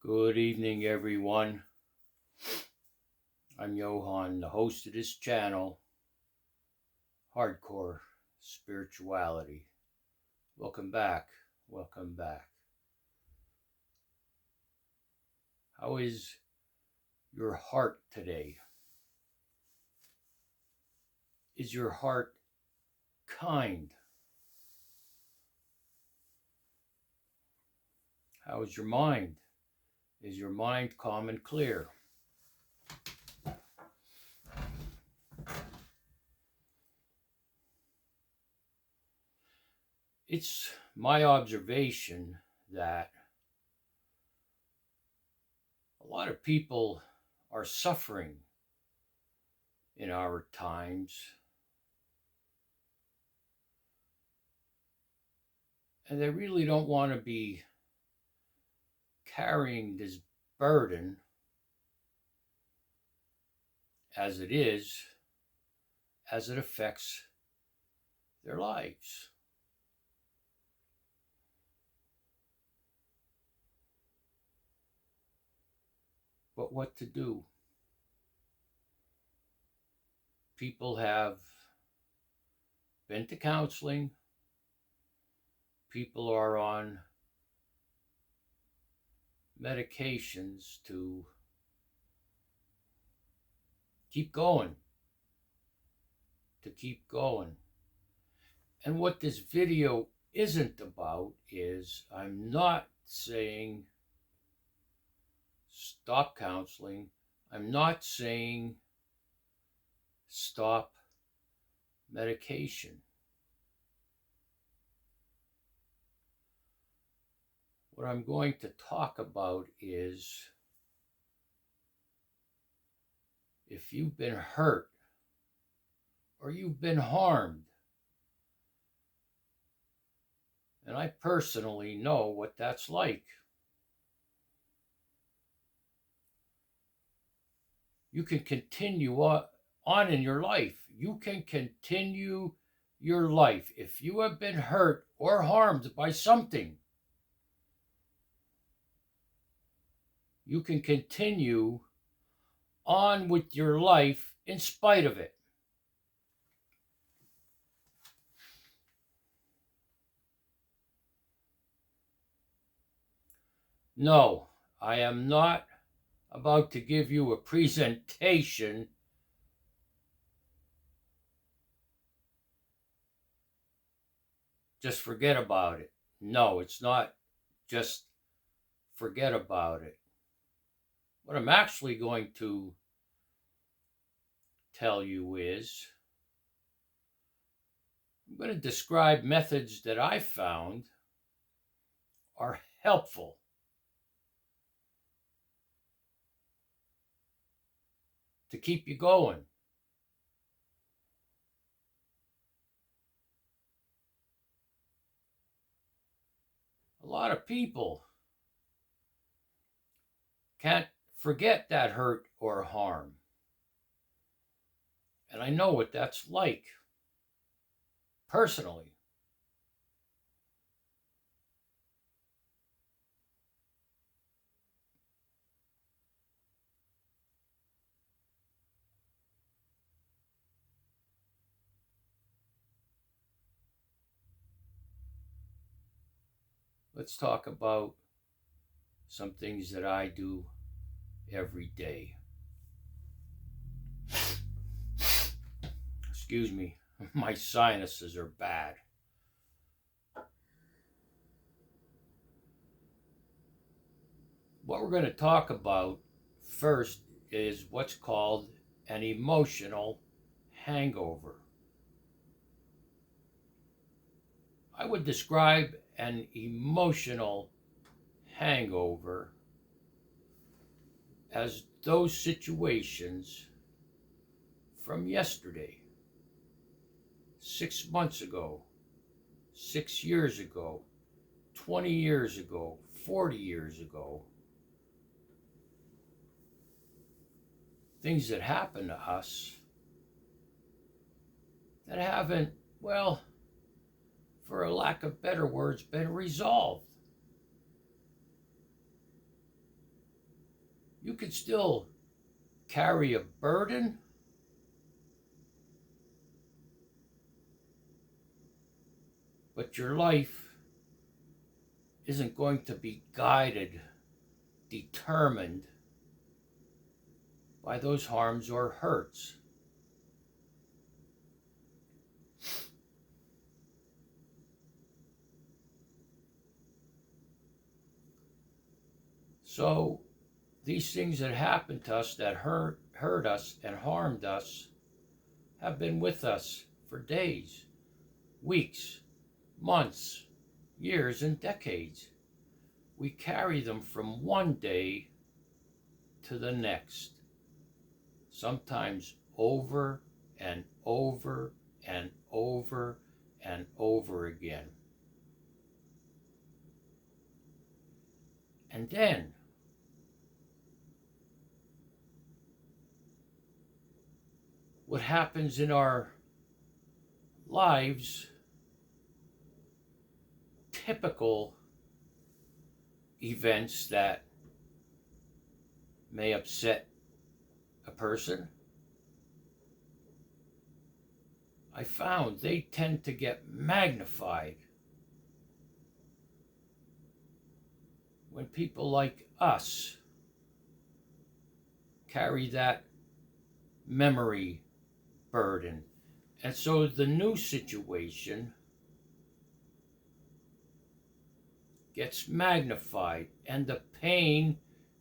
Good evening, everyone. I'm Johan, the host of this channel, Hardcore Spirituality. Welcome back. Welcome back. How is your heart today? Is your heart kind? How is your mind? Is your mind calm and clear? It's my observation that a lot of people are suffering in our times, and they really don't want to be carrying this burden as it affects their lives. But what to do? People have been to counseling. People are on medications to keep going. And what this video isn't about is, I'm not saying stop counseling. I'm not saying stop medication. What I'm going to talk about is, if you've been hurt or you've been harmed, and I personally know what that's like. You can continue on in your life. You can continue your life. If you have been hurt or harmed by something, you can continue on with your life in spite of it. No, I am not about to give you a presentation just forget about it. No, it's not just forget about it. What I'm actually going to tell you is, I'm going to describe methods that I found are helpful to keep you going. A lot of people can't forget that hurt or harm. And I know what that's like, personally. Let's talk about some things that I do every day. Excuse me, my sinuses are bad. What we're going to talk about first is what's called an emotional hangover. I would describe an emotional hangover as those situations from yesterday, 6 months ago, 6 years ago, 20 years ago, 40 years ago. Things that happen to us that haven't, well, for a lack of better words, been resolved. You can still carry a burden, but your life isn't going to be guided, determined by those harms or hurts. So these things that happened to us, that hurt us and harmed us, have been with us for days, weeks, months, years, and decades. We carry them from one day to the next, sometimes over and over and over and over again. And then what happens in our lives, typical events that may upset a person, I found they tend to get magnified when people like us carry that memory burden. And so the new situation gets magnified, and the pain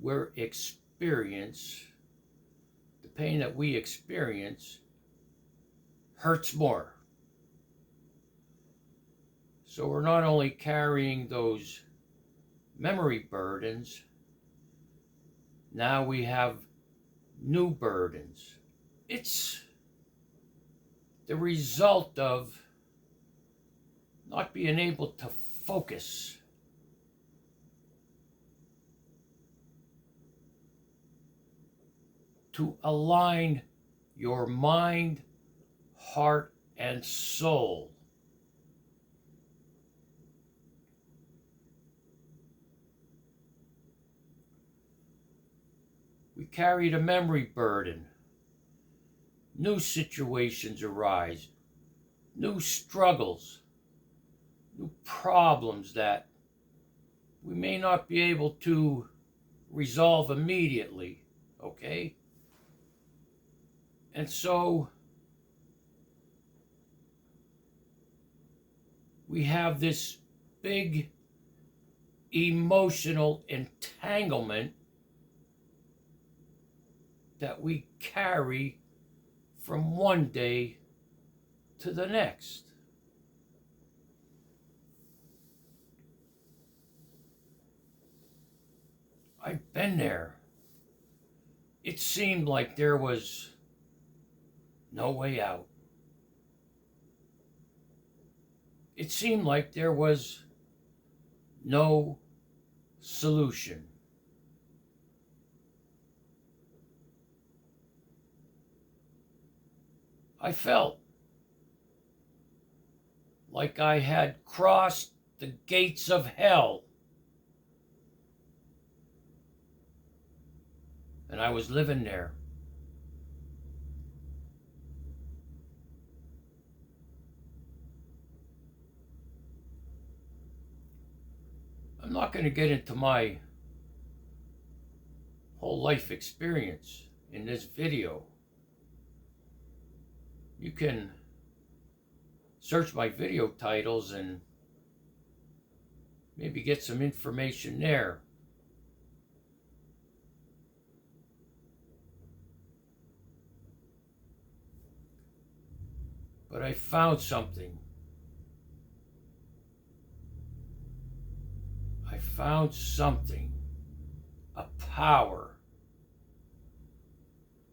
we experience hurts more. So we're not only carrying those memory burdens, now we have new burdens. It's the result of not being able to focus, to align your mind, heart, and soul. We carried a memory burden. New situations arise, new struggles, new problems that we may not be able to resolve immediately, okay? And so we have this big emotional entanglement that we carry from one day to the next. I've been there. It seemed like there was no way out. It seemed like there was no solution. I felt like I had crossed the gates of hell, and I was living there. I'm not going to get into my whole life experience in this video. You can search my video titles and maybe get some information there. But I found something. I found something, a power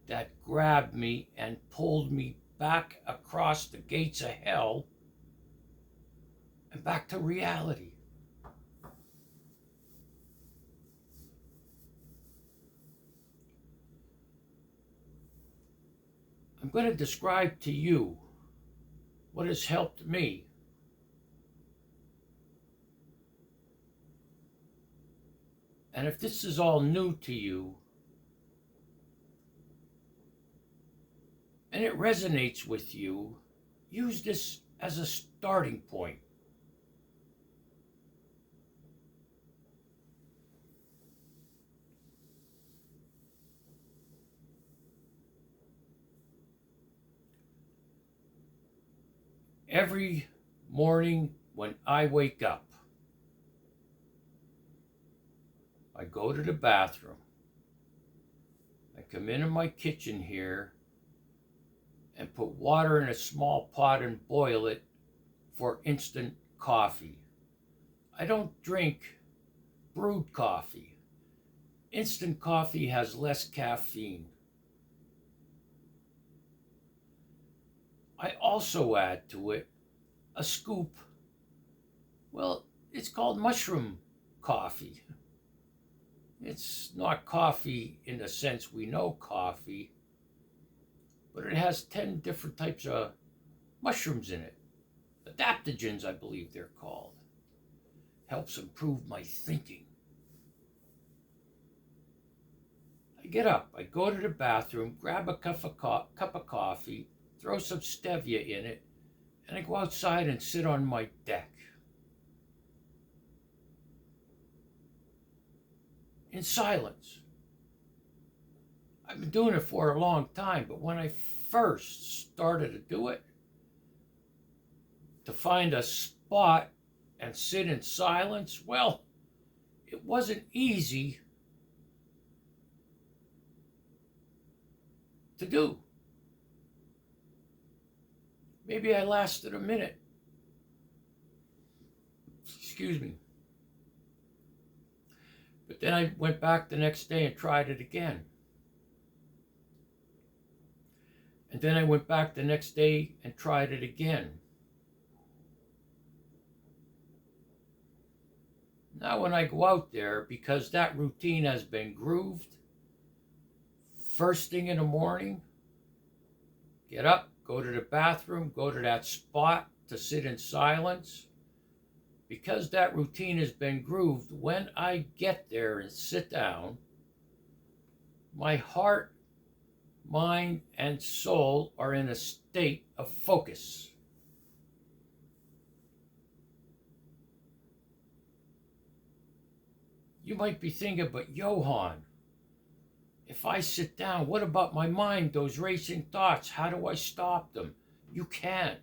that grabbed me and pulled me back across the gates of hell and back to reality. I'm going to describe to you what has helped me. And if this is all new to you, and it resonates with you, use this as a starting point. Every morning when I wake up, I go to the bathroom. I come into my kitchen here and put water in a small pot and boil it for instant coffee. I don't drink brewed coffee. Instant coffee has less caffeine. I also add to it a scoop. Well, it's called mushroom coffee. It's not coffee in the sense we know coffee, but it has 10 different types of mushrooms in it. Adaptogens, I believe they're called. Helps improve my thinking. I get up, I go to the bathroom, grab a cup of coffee, throw some stevia in it, and I go outside and sit on my deck. In silence. I've been doing it for a long time, but when I first started to do it, to find a spot and sit in silence, well, it wasn't easy to do. Maybe I lasted a minute. Excuse me. But then I went back the next day and tried it again. And then I went back the next day and tried it again. Now when I go out there, because that routine has been grooved, first thing in the morning, get up, go to the bathroom, go to that spot to sit in silence. Because that routine has been grooved, when I get there and sit down, my heart, mind, and soul are in a state of focus. You might be thinking, but Johan, if I sit down, what about my mind, those racing thoughts? How do I stop them? You can't.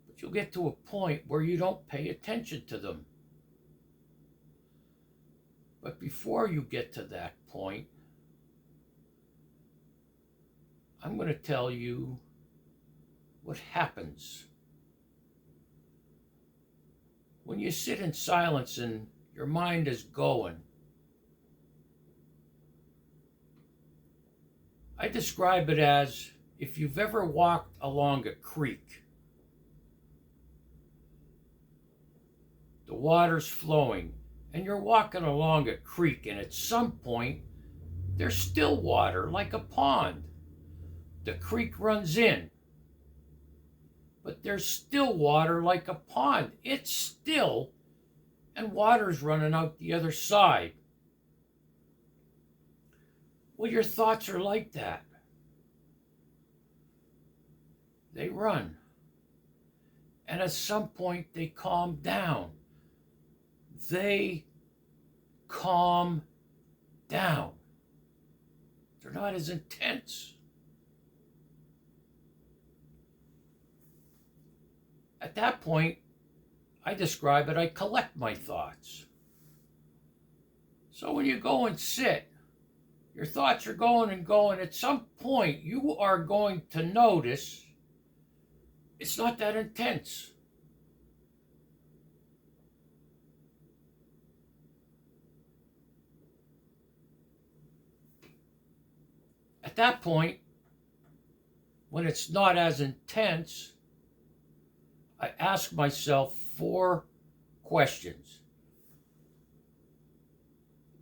But you'll get to a point where you don't pay attention to them. But before you get to that point, I'm going to tell you what happens when you sit in silence and your mind is going. I describe it as if you've ever walked along a creek. The water's flowing, and you're walking along a creek, and at some point, there's still water, like a pond. The creek runs in, but there's still water like a pond. It's still, and water's running out the other side. Well, your thoughts are like that. They run, and at some point, they calm down. They calm down. They're not as intense. At that point, I describe it, I collect my thoughts. So when you go and sit, your thoughts are going and going. At some point, you are going to notice it's not that intense. At that point, when it's not as intense, I ask myself 4 questions.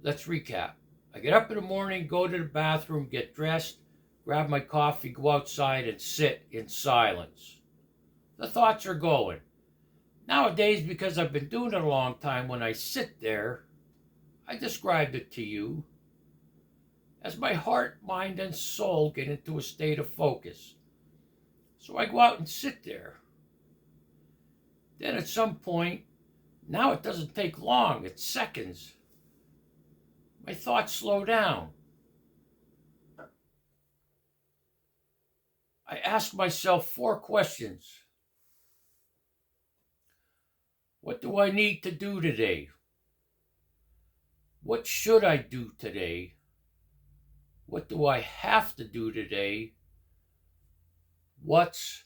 Let's recap. I get up in the morning, go to the bathroom, get dressed, grab my coffee, go outside and sit in silence. The thoughts are going. Nowadays, because I've been doing it a long time, when I sit there, I described it to you as my heart, mind, and soul get into a state of focus. So I go out and sit there. Then at some point, now it doesn't take long, it's seconds. My thoughts slow down. I ask myself 4 questions. What do I need to do today? What should I do today? What do I have to do today? What's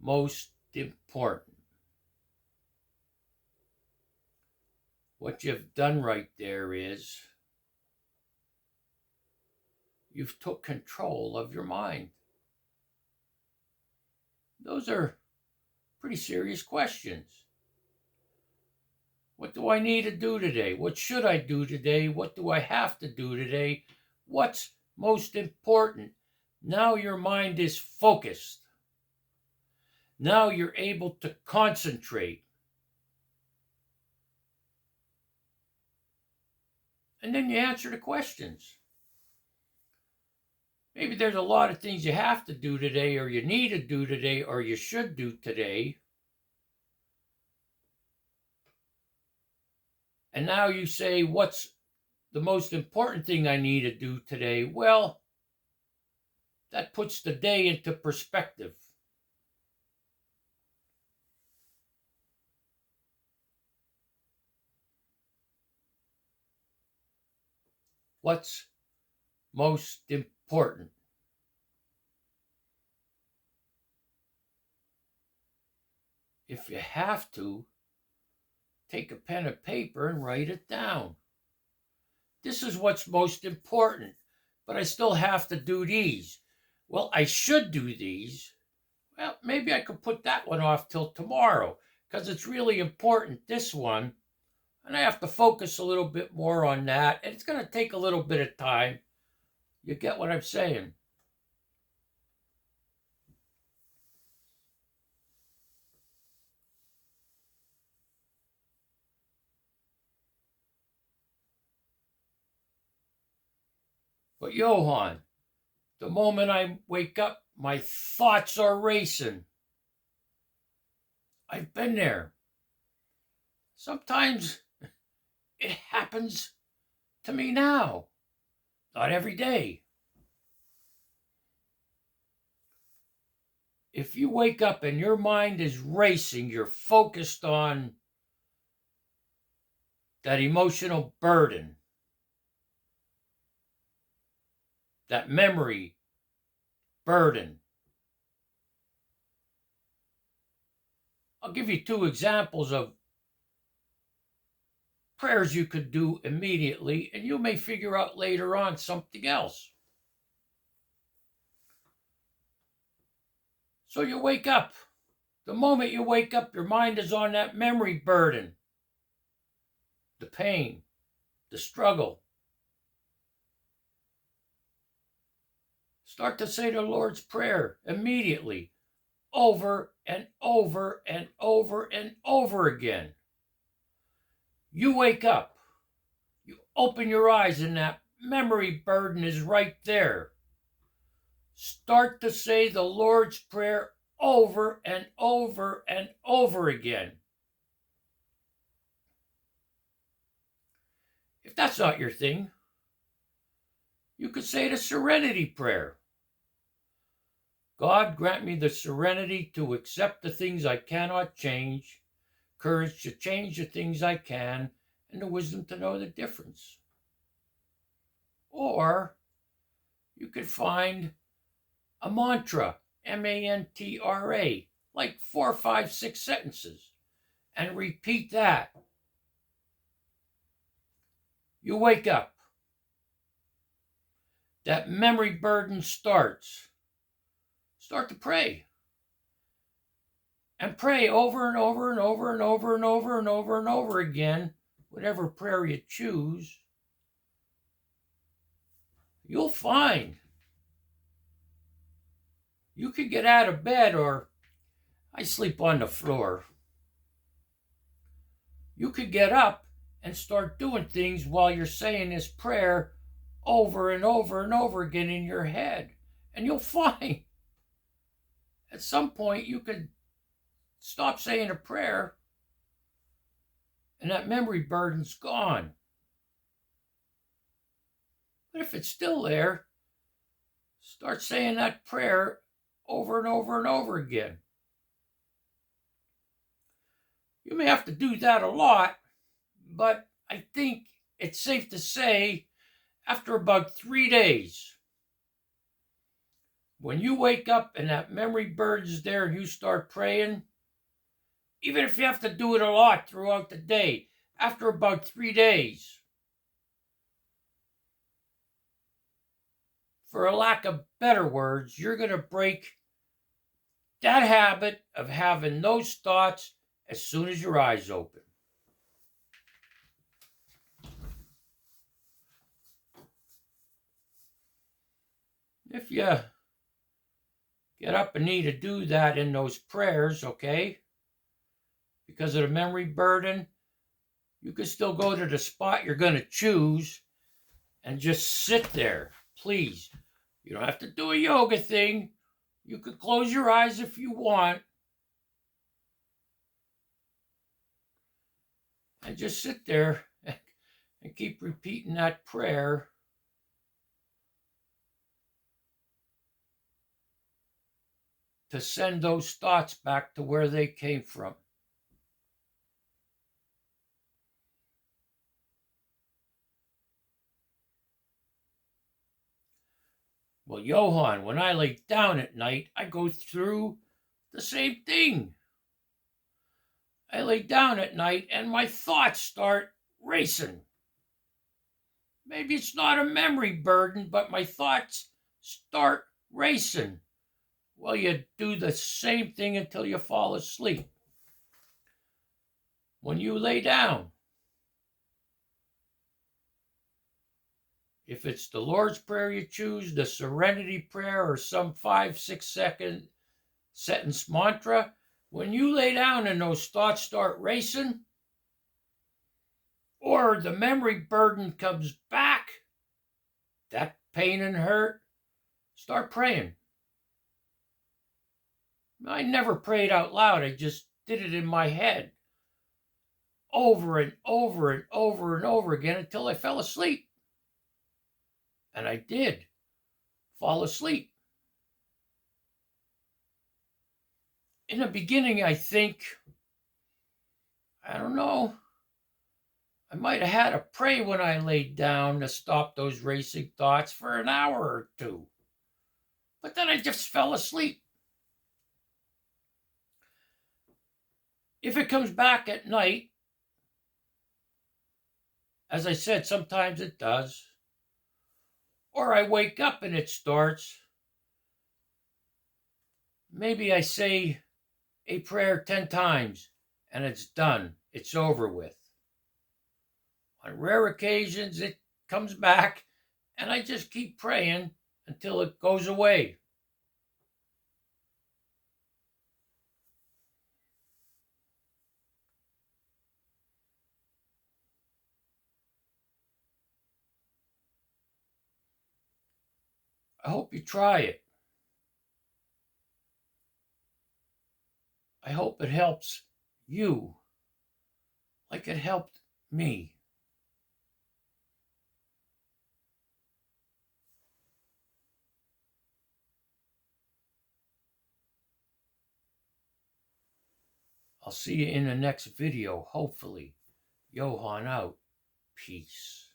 most important? What you've done right there is you've took control of your mind. Those are pretty serious questions. What do I need to do today? What should I do today? What do I have to do today? What's most important? Now your mind is focused. Now you're able to concentrate. And then you answer the questions. Maybe there's a lot of things you have to do today, or you need to do today, or you should do today. And now you say, what's the most important thing I need to do today? Well, that puts the day into perspective. What's most important? If you have to, take a pen and paper and write it down. This is what's most important, but I still have to do these. Well, I should do these. Well, maybe I could put that one off till tomorrow because it's really important, this one. And I have to focus a little bit more on that. And it's going to take a little bit of time. You get what I'm saying? But Johan, the moment I wake up, my thoughts are racing. I've been there. Sometimes it happens to me now. Not every day. If you wake up and your mind is racing, you're focused on that emotional burden, that memory burden. I'll give you 2 examples of prayers you could do immediately, and you may figure out later on something else. So you wake up. The moment you wake up, your mind is on that memory burden, the pain, the struggle. Start to say the Lord's Prayer immediately, over and over and over and over again. You wake up, you open your eyes, and that memory burden is right there. Start to say the Lord's Prayer over and over and over again. If that's not your thing, you could say the Serenity Prayer. God, grant me the serenity to accept the things I cannot change, courage to change the things I can, and the wisdom to know the difference. Or you could find a mantra, M-A-N-T-R-A, like 4, 5, 6 sentences, and repeat that. You wake up. That memory burden starts. Start to pray. And pray over and over and over and over and over and over and over again, whatever prayer you choose. You'll find you could get out of bed, or I sleep on the floor. You could get up and start doing things while you're saying this prayer over and over and over again in your head. And you'll find at some point you could stop saying a prayer and that memory burden's gone. But if it's still there, start saying that prayer over and over and over again. You may have to do that a lot, but I think it's safe to say after about 3 days, when you wake up and that memory burden's there and you start praying, even if you have to do it a lot throughout the day, after about 3 days, for a lack of better words, you're going to break that habit of having those thoughts as soon as your eyes open. If you get up and need to do that in those prayers, okay, because of the memory burden, you can still go to the spot you're going to choose and just sit there, please. You don't have to do a yoga thing. You could close your eyes if you want. And just sit there and keep repeating that prayer. To send those thoughts back to where they came from. Well, Johan, when I lay down at night, I go through the same thing. I lay down at night and my thoughts start racing. Maybe it's not a memory burden, but my thoughts start racing. Well, you do the same thing until you fall asleep. When you lay down, if it's the Lord's Prayer you choose, the Serenity Prayer, or some 5-6 second sentence mantra, when you lay down and those thoughts start racing, or the memory burden comes back, that pain and hurt, start praying. I never prayed out loud. I just did it in my head over and over and over and over again until I fell asleep. And I did fall asleep. In the beginning, I think, I don't know, I might have had to pray when I laid down to stop those racing thoughts for an hour or two. But then I just fell asleep. If it comes back at night, as I said, sometimes it does, or I wake up and it starts, maybe I say a prayer 10 times and it's done. It's over with. On rare occasions, it comes back and I just keep praying until it goes away. I hope you try it. I hope it helps you like it helped me. I'll see you in the next video, hopefully. Johan out. Peace.